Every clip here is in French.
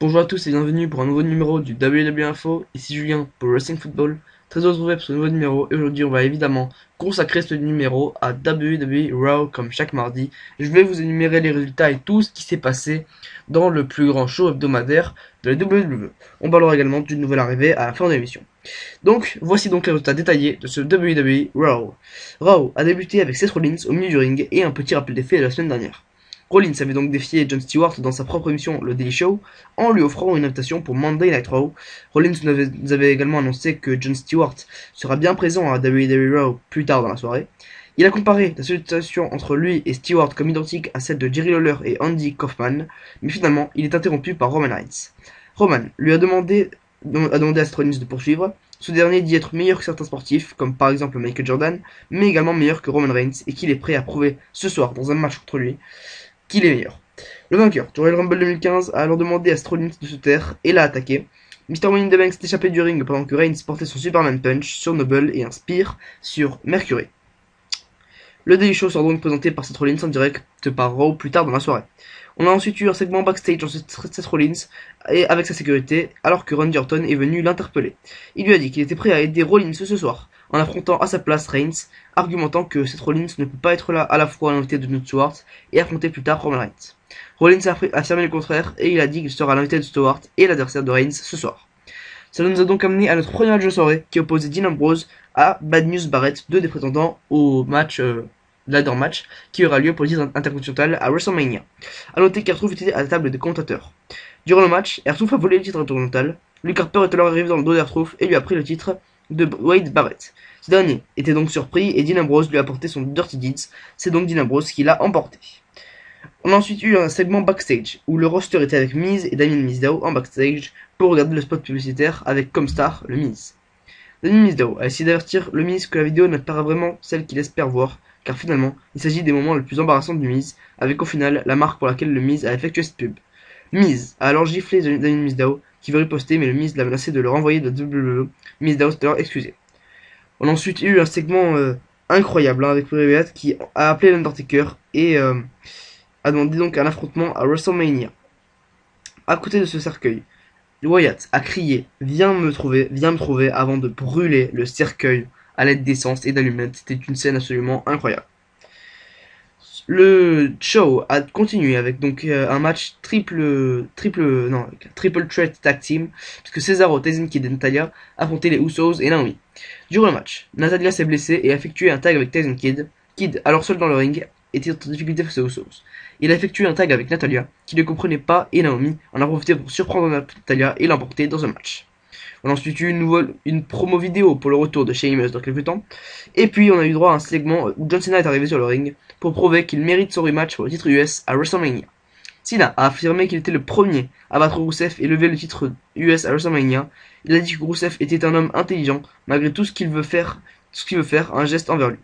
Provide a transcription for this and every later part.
Bonjour à tous et bienvenue pour un nouveau numéro du WWE Info, ici Julien pour Wrestling Football. Très heureux de vous retrouver pour ce nouveau numéro et aujourd'hui on va évidemment consacrer ce numéro à WWE Raw comme chaque mardi. Je vais vous énumérer les résultats et tout ce qui s'est passé dans le plus grand show hebdomadaire de la WWE. On parlera également d'une nouvelle arrivée à la fin de l'émission. Donc voici donc les résultats détaillés de ce WWE Raw. Raw a débuté avec Seth Rollins au milieu du ring et un petit rappel des faits de la semaine dernière. Rollins avait donc défié Jon Stewart dans sa propre émission le Daily Show en lui offrant une invitation pour Monday Night Raw. Rollins nous avait également annoncé que Jon Stewart sera bien présent à WWE Raw plus tard dans la soirée. Il a comparé la situation entre lui et Stewart comme identique à celle de Jerry Lawler et Andy Kaufman, mais finalement il est interrompu par Roman Reigns. Roman lui a demandé à Seth Rollins de poursuivre. Ce dernier dit être meilleur que certains sportifs, comme par exemple Michael Jordan, mais également meilleur que Roman Reigns et qu'il est prêt à prouver ce soir dans un match contre lui qu'il est meilleur. Le vainqueur du Royal Rumble 2015 a alors demandé à Rollins de se taire et l'a attaqué. Mr. Money in the Bank s'est échappé du ring pendant que Reigns portait son Superman Punch sur Noble et un Spear sur Mercury. Le Daily Show sera donc présenté par Seth Rollins en direct par Raw plus tard dans la soirée. On a ensuite eu un segment backstage entre Seth Rollins et avec sa sécurité, alors que Randy Orton est venu l'interpeller. Il lui a dit qu'il était prêt à aider Rollins ce soir, en affrontant à sa place Reigns, argumentant que Seth Rollins ne peut pas être là à la fois à l'invité de Jon Stewart et affronter plus tard Roman Reigns. Rollins a affirmé le contraire et il a dit qu'il sera l'invité de Stewart et l'adversaire de Reigns ce soir. Ça nous a donc amené à notre premier match de soirée qui opposait Dean Ambrose à Bad News Barrett, deux des prétendants au match ladder match qui aura lieu pour le titre intercontinental à WrestleMania. A noter qu'Artruth était à la table des commentateurs. Durant le match, Artruth a volé le titre intercontinental. Luke Harper est alors arrivé dans le dos d'Artruth et lui a pris le titre de Wade Barrett. Ce dernier était donc surpris et Dean Ambrose lui a apporté son Dirty Deeds. C'est donc Dean Ambrose qui l'a emporté. On a ensuite eu un segment backstage où le roster était avec Miz et Damien Mizdow en backstage pour regarder le spot publicitaire avec comme star le Miz. Damien Mizdow a essayé d'avertir le Miz que la vidéo n'est pas vraiment celle qu'il espère voir, car finalement il s'agit des moments les plus embarrassants du Miz, avec au final la marque pour laquelle le Miz a effectué cette pub. Miz a alors giflé Damien Mizdow qui veut riposter, mais le Miz l'a menacé de le renvoyer de WWE. Mizdow s'est alors excusé. On a ensuite eu un segment incroyable avec Bray Wyatt qui a appelé l'Undertaker et a demandé donc un affrontement à WrestleMania. À côté de ce cercueil, Wyatt a crié viens me trouver avant de brûler le cercueil à l'aide d'essence et d'allumettes. C'était une scène absolument incroyable. Le show a continué avec donc un match triple threat tag team puisque Cesaro, Tyson Kidd et Natalia affrontaient les Usos et Naomi. Durant le match, Natalia s'est blessée et a effectué un tag avec Tyson Kidd. Kidd, alors seul dans le ring, était en difficulté face aux Usos. Il a effectué un tag avec Natalia, qui ne comprenait pas, et Naomi en a profité pour surprendre Natalia et l'emporter dans un match. On a ensuite eu une promo vidéo pour le retour de Sheamus dans quelques temps. Et puis on a eu droit à un segment où John Cena est arrivé sur le ring pour prouver qu'il mérite son rematch pour le titre US à WrestleMania. Cena a affirmé qu'il était le premier à battre Rusev et lever le titre US à WrestleMania. Il a dit que Rusev était un homme intelligent malgré tout ce qu'il veut faire, un geste envers lui.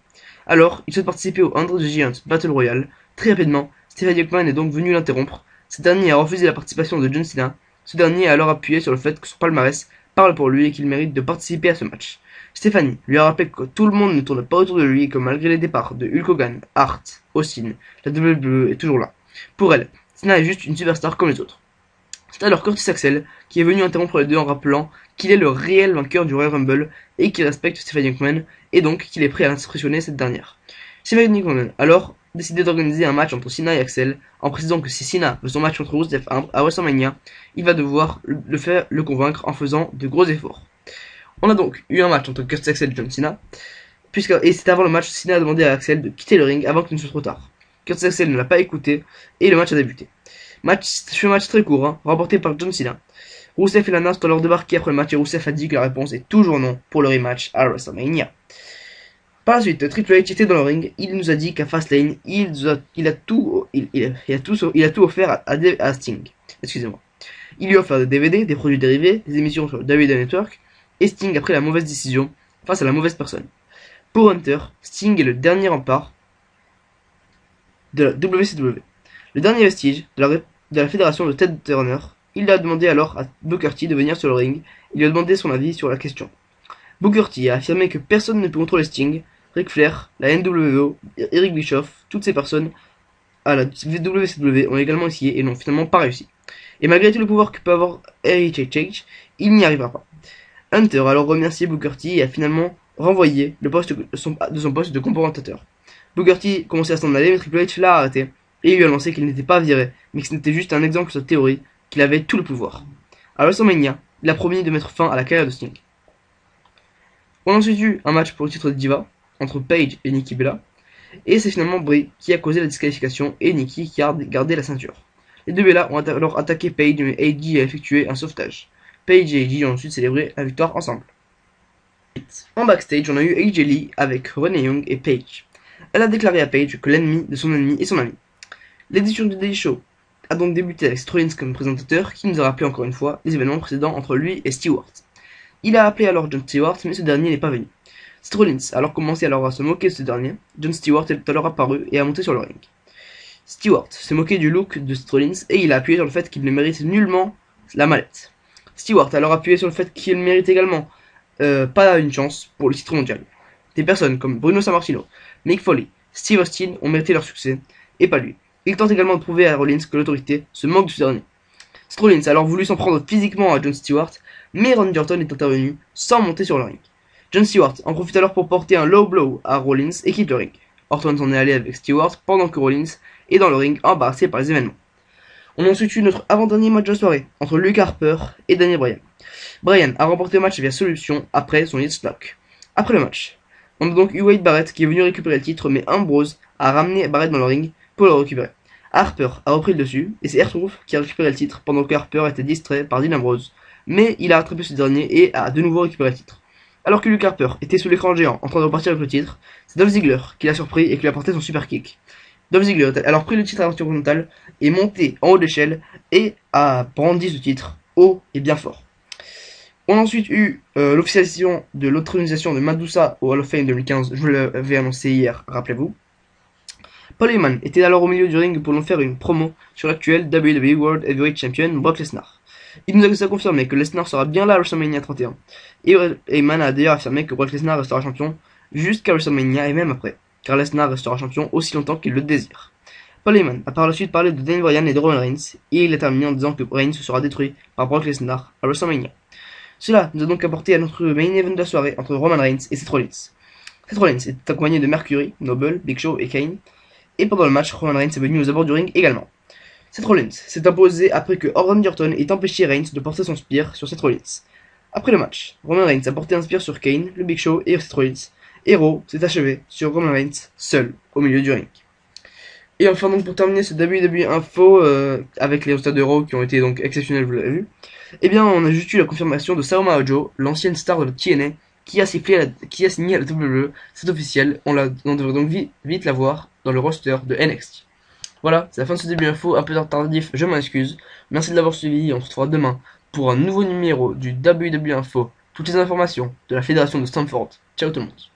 Alors, il souhaite participer au Andre the Giant Battle Royale. Très rapidement, Stephanie McMahon est donc venu l'interrompre. Ce dernier a refusé la participation de John Cena. Ce dernier a alors appuyé sur le fait que son palmarès parle pour lui et qu'il mérite de participer à ce match. Stephanie lui a rappelé que tout le monde ne tourne pas autour de lui et que malgré les départs de Hulk Hogan, Hart, Austin, la WWE est toujours là. Pour elle, Cena est juste une superstar comme les autres. C'est alors Curtis Axel qui est venu interrompre les deux en rappelant qu'il est le réel vainqueur du Royal Rumble et qu'il respecte Stephanie McMahon et donc qu'il est prêt à impressionner cette dernière. Stephanie McMahon alors décidé d'organiser un match entre Cena et Axel en précisant que si Cena veut son match contre Rusev à WrestleMania, il va devoir le convaincre en faisant de gros efforts. On a donc eu un match entre Curtis Axel et John Cena, et c'est avant le match, Cena a demandé à Axel de quitter le ring avant qu'il ne soit trop tard. Curtis Axel ne l'a pas écouté et le match a débuté. Un match très court, remporté par John Cena. Rusev et Lana sont alors débarqués après le match et Rusev a dit que la réponse est toujours non pour le rematch à WrestleMania. Par la suite, Triple H était dans le ring, il nous a dit qu'à Fastlane, il a tout offert à Sting. Excusez-moi. Il lui a offert des DVD, des produits dérivés, des émissions sur le WWE Network, et Sting a pris la mauvaise décision face à la mauvaise personne. Pour Hunter, Sting est le dernier rempart de la WCW. Le dernier vestige de la fédération de Ted Turner. Il a demandé alors à Booker T de venir sur le ring, il lui a demandé son avis sur la question. Booker T a affirmé que personne ne peut contrôler Sting, Ric Flair, la NWO, Eric Bischoff, toutes ces personnes à la WCW ont également essayé et n'ont finalement pas réussi. Et malgré tout le pouvoir que peut avoir HHH, il n'y arrivera pas. Hunter a alors remercié Booker T et a finalement renvoyé de son poste de commentateur. Booker T commençait à s'en aller, mais Triple H l'a arrêté et lui a annoncé qu'il n'était pas viré, mais que ce n'était juste un exemple de sa théorie, qu'il avait tout le pouvoir. À WrestleMania, il a promis de mettre fin à la carrière de Sting. On a ensuite eu un match pour le titre de Diva entre Paige et Nikki Bella, et c'est finalement Brie qui a causé la disqualification et Nikki qui a gardé la ceinture. Les deux Bella ont alors attaqué Paige, mais AJ a effectué un sauvetage. Paige et AJ ont ensuite célébré la victoire ensemble. En backstage, on a eu AJ Lee avec Renee Young et Paige. Elle a déclaré à Paige que l'ennemi de son ennemi est son ami. L'édition du Daily Show a donc débuté avec Seth Rollins comme présentateur, qui nous a rappelé encore une fois les événements précédents entre lui et Stewart. Il a appelé alors Jon Stewart, mais ce dernier n'est pas venu. Seth Rollins a alors commencé à se moquer de ce dernier. Jon Stewart est alors apparu et a monté sur le ring. Stewart s'est moqué du look de Seth Rollins et il a appuyé sur le fait qu'il ne mérite nullement la mallette. Stewart a alors appuyé sur le fait qu'il mérite également pas une chance pour le titre mondial. Des personnes comme Bruno Sammartino, Mick Foley, Steve Austin ont mérité leur succès, et pas lui. Il tente également de prouver à Rollins que l'autorité se moque de ce dernier. Seth Rollins a alors voulu s'en prendre physiquement à Jon Stewart, mais Randy Orton est intervenu sans monter sur le ring. Jon Stewart en profite alors pour porter un low blow à Rollins et quitte le ring. Orton s'en est allé avec Stewart pendant que Rollins est dans le ring embarrassé par les événements. On a ensuite eu notre avant-dernier match de la soirée entre Luke Harper et Daniel Bryan. Bryan a remporté le match via solution après son Lock. Après le match, on a donc eu Wade Barrett qui est venu récupérer le titre, mais Ambrose a ramené Barrett dans le ring pour le récupérer. Harper a repris le dessus et c'est R-Truth qui a récupéré le titre pendant que Harper était distrait par Dean Ambrose, mais il a rattrapé ce dernier et a de nouveau récupéré le titre. Alors que Luke Harper était sous l'écran géant en train de repartir avec le titre, c'est Dolph Ziggler qui l'a surpris et qui lui a porté son super kick. Dolph Ziggler a alors pris le titre à l'aventure horizontale, est monté en haut de l'échelle et a brandi ce titre haut et bien fort. On a ensuite eu l'officialisation de l'intronisation de Madusa au Hall of Fame 2015, je vous l'avais annoncé hier, rappelez-vous. Paul Heyman était alors au milieu du ring pour nous faire une promo sur l'actuel WWE World Heavyweight Champion Brock Lesnar. Il nous a confirmé que Lesnar sera bien là à WrestleMania 31. Et Heyman a d'ailleurs affirmé que Brock Lesnar restera champion jusqu'à WrestleMania et même après, car Lesnar restera champion aussi longtemps qu'il le désire. Paul Heyman a par la suite parlé de Daniel Bryan et de Roman Reigns, et il a terminé en disant que Reigns sera détruit par Brock Lesnar à WrestleMania. Cela nous a donc apporté à notre main event de la soirée entre Roman Reigns et Seth Rollins. Seth Rollins est accompagné de Mercury, Noble, Big Show et Kane, et pendant le match, Roman Reigns est venu aux abords du ring également. Seth Rollins s'est imposé après que Randy Orton ait empêché Reigns de porter son spear sur Seth Rollins. Après le match, Roman Reigns a porté un spear sur Kane, le Big Show et Seth Rollins, et Raw s'est achevé sur Roman Reigns seul au milieu du ring. Et enfin donc pour terminer ce WWE Info avec les résultats de Raw qui ont été donc exceptionnels, vous l'avez vu, eh bien on a juste eu la confirmation de Saoma Joe, l'ancienne star de la TNA, qui a signé à la WWE, c'est officiel, on devrait donc vite la voir dans le roster de NXT. Voilà, c'est la fin de ce début info, un peu tardif, je m'en excuse. Merci de l'avoir suivi, on se retrouvera demain pour un nouveau numéro du WWE Info. Toutes les informations de la fédération de Stamford. Ciao tout le monde.